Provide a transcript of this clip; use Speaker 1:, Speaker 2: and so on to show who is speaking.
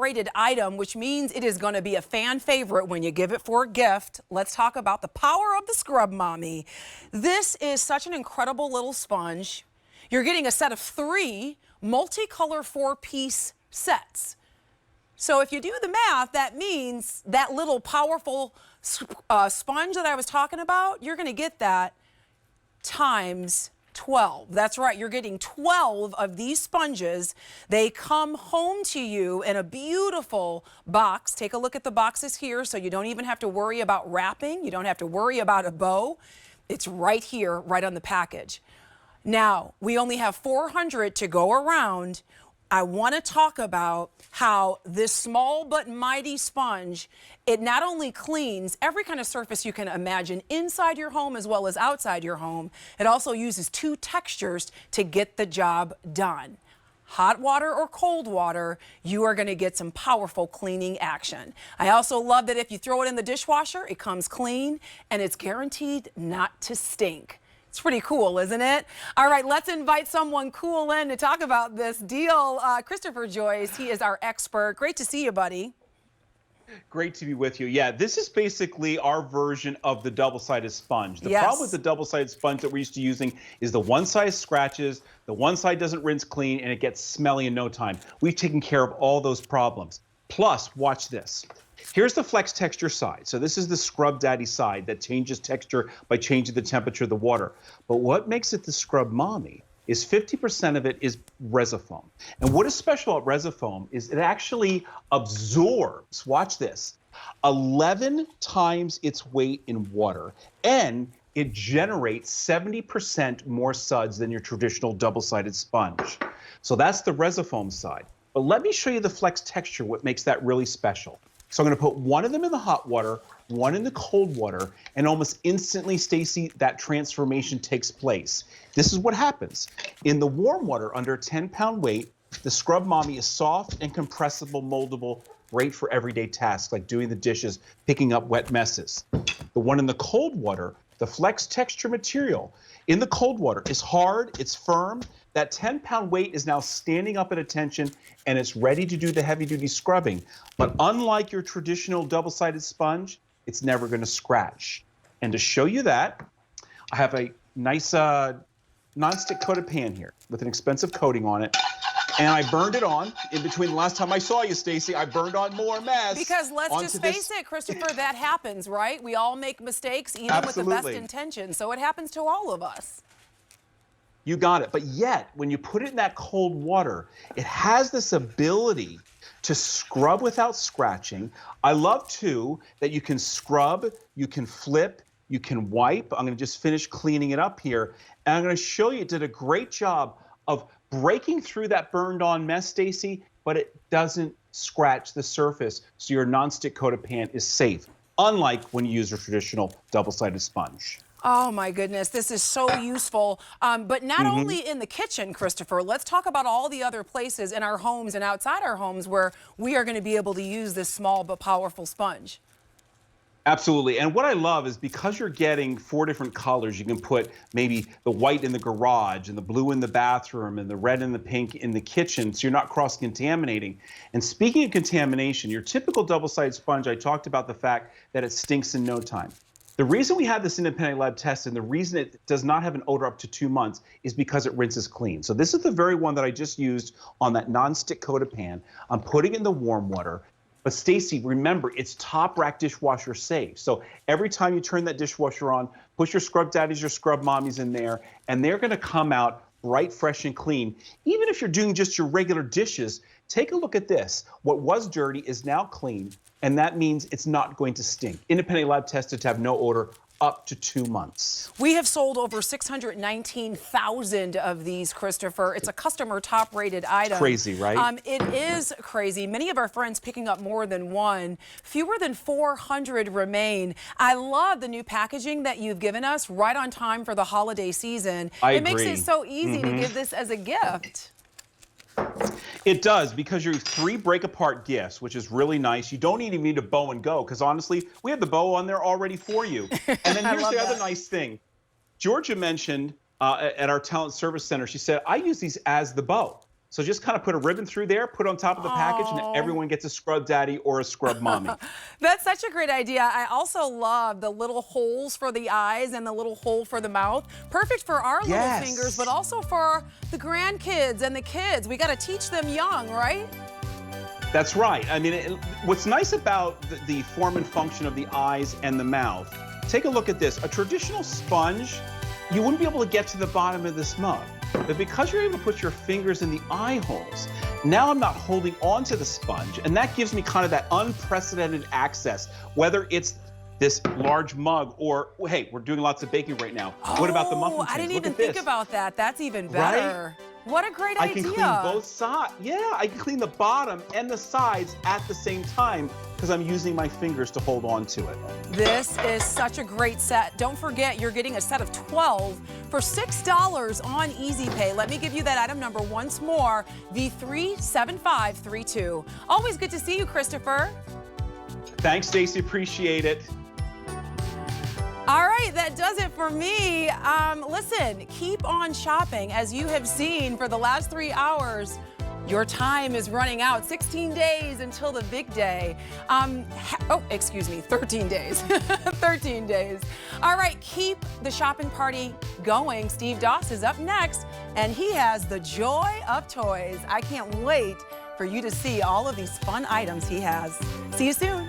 Speaker 1: top-rated item, which means it is going to be a fan favorite when you give it for a gift. Let's talk about the power of the Scrub Mommy. This is such an incredible little sponge. You're getting a set of 3 multicolor 4-piece sets. So if you do the math, that means that little powerful sponge that I was talking about, you're going to get that times 12. That's right, you're getting 12 of these sponges. They come home to you in a beautiful box. Take a look at the boxes here so you don't even have to worry about wrapping. You don't have to worry about a bow. It's right here, right on the package. Now, we only have 400 to go around. I want to talk about how this small but mighty sponge, it not only cleans every kind of surface you can imagine inside your home as well as outside your home, it also uses 2 textures to get the job done. Hot water or cold water, you are going to get some powerful cleaning action. I also love that if you throw it in the dishwasher, it comes clean and it's guaranteed not to stink. It's pretty cool, isn't it? All right, let's invite someone cool in to talk about this deal. Christopher Joyce, he is our expert. Great to see you, buddy.
Speaker 2: Great to be with you. Yeah, this is basically our version of the double-sided sponge. The problem with the double-sided sponge that we're used to using is the one side scratches, the one side doesn't rinse clean, and it gets smelly in no time. We've taken care of all those problems. Plus, watch this. Here's the flex texture side. So this is the Scrub Daddy side that changes texture by changing the temperature of the water. But what makes it the Scrub Mommy is 50% of it is Resifoam. And what is special about Resifoam is it actually absorbs, watch this, 11 times its weight in water, and it generates 70% more suds than your traditional double-sided sponge. So that's the Resifoam side. But let me show you the flex texture, what makes that really special. So I'm going to put one of them in the hot water, one in the cold water, and almost instantly, Stacy, that transformation takes place. This is what happens. In the warm water, under a 10-pound weight, the Scrub Mommy is soft and compressible, moldable, great for everyday tasks like doing the dishes, picking up wet messes. The one in the cold water, the flex texture material in the cold water is hard, it's firm. That 10-pound weight is now standing up at attention and it's ready to do the heavy-duty scrubbing. But unlike your traditional double-sided sponge, it's never going to scratch. And to show you that, I have a nice non-stick coated pan here with an expensive coating on it. And I burned it on in between the last time I saw you, Stacy. I burned on more mess.
Speaker 1: Because let's just face it, Christopher, that happens, right? We all make mistakes, even with the best intentions. So it happens to all of us.
Speaker 2: You got it. But yet, when you put it in that cold water, it has this ability to scrub without scratching. I love, too, that you can scrub, you can flip, you can wipe. I'm going to just finish cleaning it up here. And I'm going to show you it did a great job of breaking through that burned-on mess, Stacy, but it doesn't scratch the surface, so your non-stick coated pan is safe, unlike when you use a traditional double-sided sponge.
Speaker 1: Oh my goodness, this is so useful. But not only in the kitchen, Christopher, let's talk about all the other places in our homes and outside our homes where we are going to be able to use this small but powerful sponge.
Speaker 2: Absolutely. And what I love is because you're getting 4 different colors, you can put maybe the white in the garage and the blue in the bathroom and the red and the pink in the kitchen, so you're not cross-contaminating. And speaking of contamination, your typical double-sided sponge, I talked about the fact that it stinks in no time. The reason we have this independent lab test and the reason it does not have an odor up to 2 months is because it rinses clean. So this is the very one that I just used on that non-stick coated pan. I'm putting in the warm water. But Stacy, remember, it's top rack dishwasher safe. So every time you turn that dishwasher on, put your Scrub Daddies, your Scrub Mommies in there, and they're going to come out bright, fresh, and clean. Even if you're doing just your regular dishes, take a look at this. What was dirty is now clean, and that means it's not going to stink. Independent lab tested to have no odor up to 2 months.
Speaker 1: We have sold over 619,000 of these, Christopher. It's a customer top-rated item.
Speaker 2: Crazy, right?
Speaker 1: It is crazy. Many of our friends picking up more than one. Fewer than 400 remain. I love the new packaging that you've given us right on time for the holiday season. It makes it so easy to give this as a gift.
Speaker 2: It does, because you're 3 break-apart gifts, which is really nice. You don't even need a bow and go, because honestly, we have the bow on there already for you. And then here's the other nice thing. Georgia mentioned at our talent service center, she said, I use these as the bow. So just kind of put a ribbon through there, put it on top of the package, and everyone gets a scrub daddy or a scrub mommy.
Speaker 1: That's such a great idea. I also love the little holes for the eyes and the little hole for the mouth. Perfect for our little fingers, but also for the grandkids and the kids. We got to teach them young, right?
Speaker 2: That's right. I mean, what's nice about the form and function of the eyes and the mouth, take a look at this. A traditional sponge, you wouldn't be able to get to the bottom of this mug. But because you're able to put your fingers in the eye holes, now I'm not holding on to the sponge, and that gives me kind of that unprecedented access, whether it's this large mug or, hey, we're doing lots of baking right now. What about the muffin tins?
Speaker 1: I didn't even think about that. That's even better. Right? What a great idea.
Speaker 2: I can clean both sides. Yeah, I can clean the bottom and the sides at the same time because I'm using my fingers to hold on to it.
Speaker 1: This is such a great set. Don't forget, you're getting a set of 12 for $6 on Easy Pay. Let me give you that item number once more, V37532. Always good to see you, Christopher.
Speaker 2: Thanks, Stacy. Appreciate it.
Speaker 1: All right, that does it for me. Listen, keep on shopping. As you have seen for the last 3 hours, your time is running out. 16 days until the big day. 13 days. 13 days. All right, keep the shopping party going. Steve Doss is up next, and he has the joy of toys. I can't wait for you to see all of these fun items he has. See you soon.